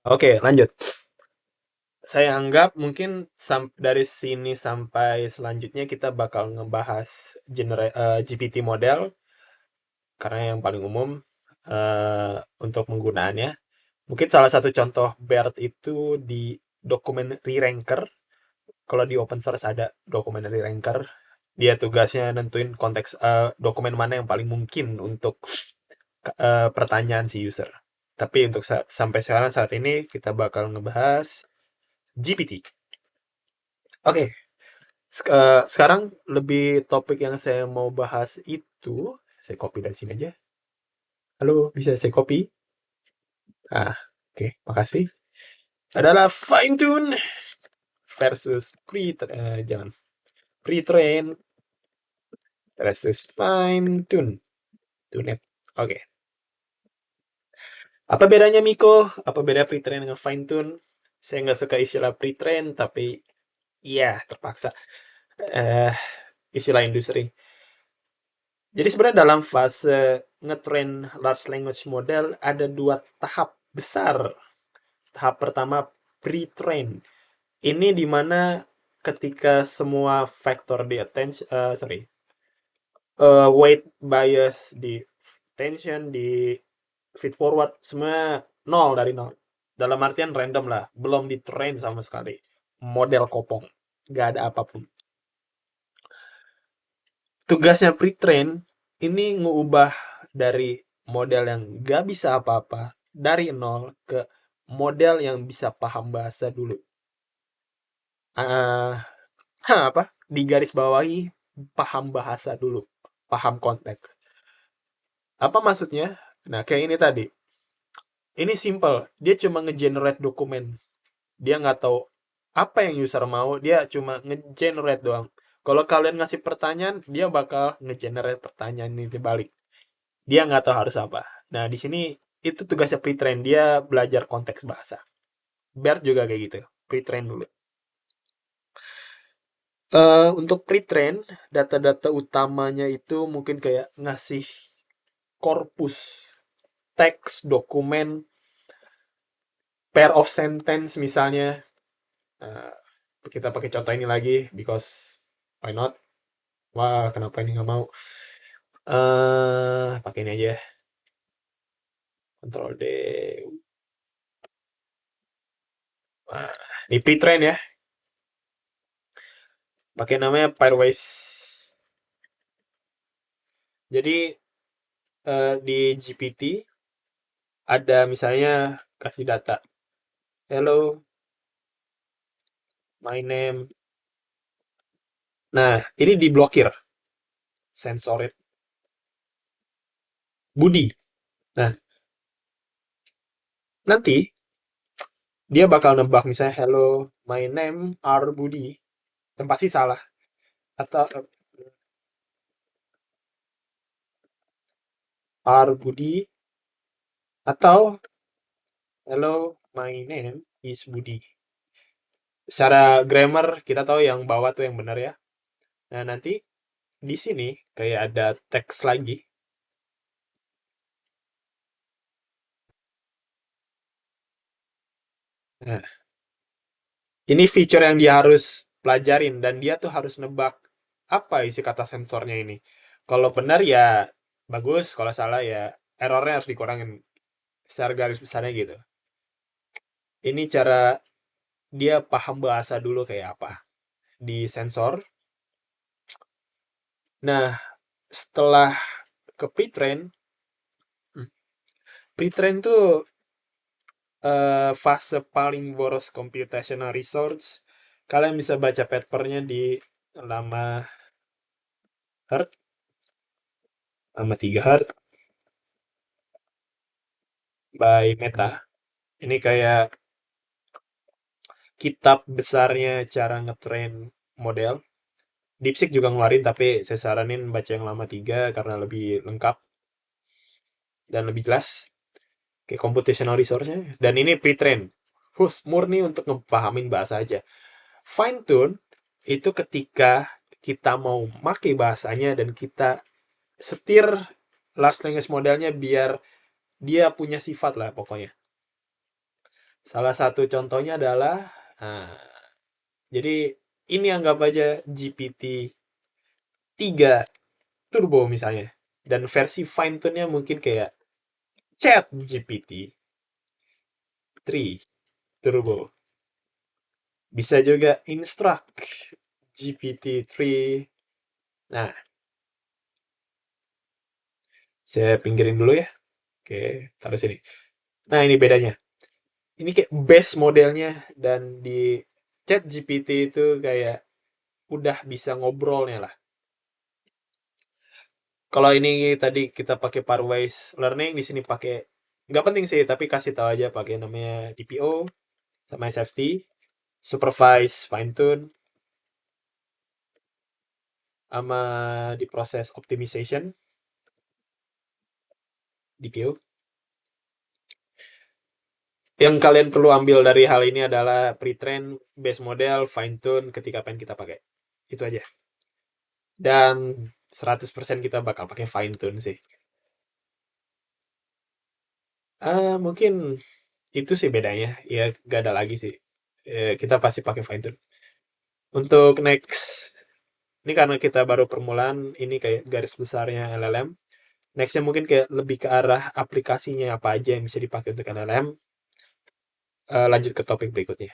Oke, lanjut. Saya anggap mungkin dari sini sampai selanjutnya kita bakal ngebahas GPT model karena yang paling umum untuk penggunaannya. Mungkin salah satu contoh BERT itu di dokumen re-ranker. Kalau di open source ada dokumen re-ranker, dia tugasnya nentuin konteks dokumen mana yang paling mungkin untuk pertanyaan si user. Tapi untuk sampai sekarang saat ini kita bakal ngebahas GPT. Oke, sekarang lebih topik yang saya mau bahas itu, saya copy dari sini aja. Halo, bisa saya copy? Ah, oke, makasih. Adalah fine tune versus jangan pre-train versus fine tune. Tune. Oke. Apa bedanya Miko? Apa beda pre-train dengan fine tune? Saya nggak suka istilah pre-train, tapi iya terpaksa. Eh, istilah industri. Jadi sebenarnya dalam fase ngetrain large language model ada dua tahap besar. Tahap pertama pre-train. Ini dimana ketika semua faktor di attention, weight bias di attention di feed forward semua nol dari nol. Dalam artian random lah, belum di train sama sekali. Model kopong, nggak ada apapun. Tugasnya pre-train ini ngubah dari model yang nggak bisa apa-apa dari nol ke model yang bisa paham bahasa dulu. eh apa? Di garis bawahi paham bahasa dulu, paham konteks. Apa maksudnya? Nah, kayak ini tadi. Ini simple. Dia cuma nge-generate dokumen. Dia nggak tahu apa yang user mau, dia cuma nge-generate doang. Kalau kalian ngasih pertanyaan, dia bakal nge-generate pertanyaan ini balik. Dia nggak tahu harus apa. Nah, di sini itu tugasnya pre-train. Dia belajar konteks bahasa. BERT juga kayak gitu. Pre-train dulu. Untuk pre-train, data-data utamanya itu mungkin kayak ngasih korpus, teks, dokumen, pair of sentence misalnya. Nah, kita pakai contoh ini lagi, because why not? Wah, kenapa ini nggak mau? Pakai ini aja. Control D. Nah, ini pre-train ya. Pakai namanya Pairwise. Jadi di GPT ada misalnya kasih data. Hello, my name. Nah, ini diblokir. Sensor it. Budi. Nah, nanti dia bakal nebak misalnya hello, my name are Budi. Dan pasti salah. Atau are Budi. Atau hello, my name is Budi. Secara grammar kita tahu yang bawah tuh yang benar ya. Nah, nanti di sini kayak ada teks lagi. Nah, ini feature yang dia harus pelajarin dan dia tuh harus nebak apa isi kata sensornya ini. Kalau benar ya bagus, kalau salah ya errornya harus dikurangin secara garis besarnya gitu. Ini cara dia paham bahasa dulu kayak apa di sensor. Nah, setelah ke pre-train, pre-train tuh fase paling boros computational resource. Kalian bisa baca papernya di lama Hurt, lama 3 Hurt by Meta. Ini kayak kitab besarnya cara ngetrain model. DeepSeek juga ngeluarin, tapi saya saranin baca yang lama 3 karena lebih lengkap dan lebih jelas. Kayak computational resource-nya. Dan ini pre-train. Murni untuk ngepahamin bahasa aja. Fine tune itu ketika kita mau pakai bahasanya dan kita setir large language modelnya biar dia punya sifat lah pokoknya. Salah satu contohnya adalah, nah, jadi ini anggap aja GPT-3 Turbo misalnya. Dan versi fine tune-nya mungkin kayak Chat GPT 3 Turbo. Bisa juga Instruct GPT-3. Nah, saya pinggirin dulu ya. Oke, taruh sini. Nah, ini bedanya. Ini kayak base modelnya dan di Chat GPT itu kayak udah bisa ngobrolnya lah. Kalau ini tadi kita pakai pairwise learning, di sini pakai nggak penting sih, tapi kasih tahu aja pakai namanya DPO sama SFT, supervise fine tune, sama di proses optimization DPO. Yang kalian perlu ambil dari hal ini adalah pre-train, base model, fine tune ketika pengen kita pakai. Itu aja. Dan 100% kita bakal pakai fine tune sih. Mungkin itu sih bedanya. Ya, gak ada lagi sih. Kita pasti pakai fine tune. Untuk next, ini karena kita baru permulaan, ini kayak garis besarnya LLM. Nextnya mungkin kayak lebih ke arah aplikasinya apa aja yang bisa dipakai untuk LLM. Lanjut ke topik berikutnya.